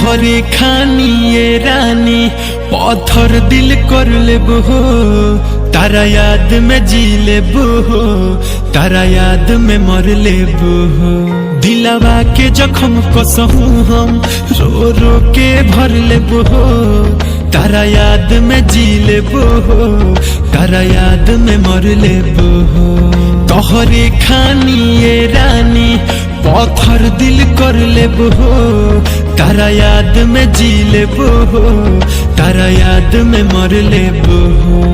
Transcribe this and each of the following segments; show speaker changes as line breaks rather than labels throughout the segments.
तोहरे खानी ये रानी पत्थर दिल कर लेबो हो, तारा याद में जी लेबो हो, तारा याद में मर लेबो हो। दिलवा के जख्म कसहू हम रो रो के भर लेबो हो, तारा याद में जी लेबो हो, तारा याद में मर लेबो हो। तोहरे खानी ये रानी पत्थर दिल कर लेबो हो, तारा याद में जी लेबो हो, तारा याद में मर लेबो हो।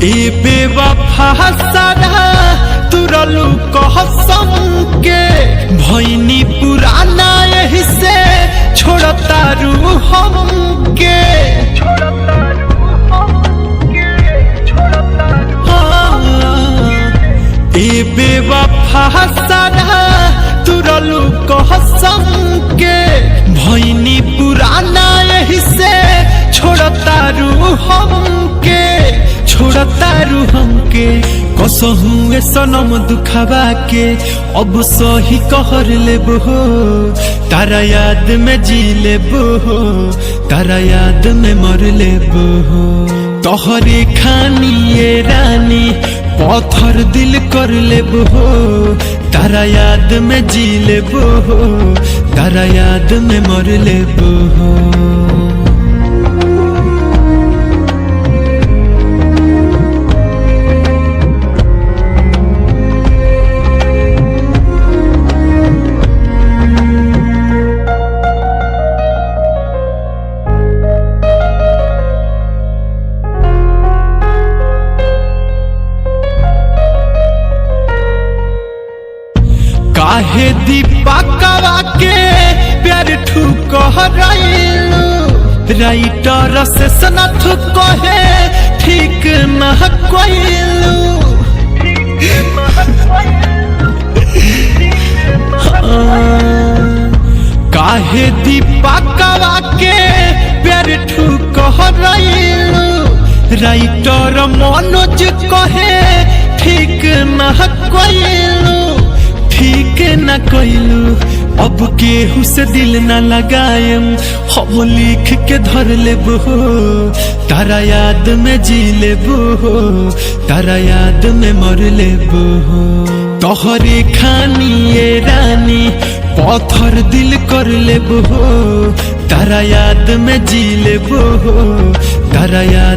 ए बेवफा सारा तुरलू कहसम के भैनी पुराना यही से छोड़ता रू हमके। ए बेवफा सारा तुरलू कहसम के भैनी पुराना यही से छोड़ता रू हमके, छोड़ता रू हमके। कसहू ए सनम दुखावा के अब सही कहर लेबो हो, तारा याद में जी लेबो हो, तारा याद में मर लेबो हो। तोहरे खानी ये रानी पत्थर दिल कर लेबो हो, तारा याद में जी लेबो हो, तारा याद में मर लेबो हो। काहे दीपकवा के प्यार ठुकराइलू, राइटर से सनथ कहे ठीक न कइलू। काहे दीपकवा के प्यार ठुकराइलू, राइटर मनोज कहे ठीक न कइलू, ठीक न कइलू। अब केहू से दिल न लगाएम हम लिख के धर लेबो हो, तारा याद में जी लेबो हो, तारा याद में मर लेबो हो। तोहरे खानी ये रानी पत्थर दिल कर लेबो हो, तारा याद में जी लेबो हो, तारा याद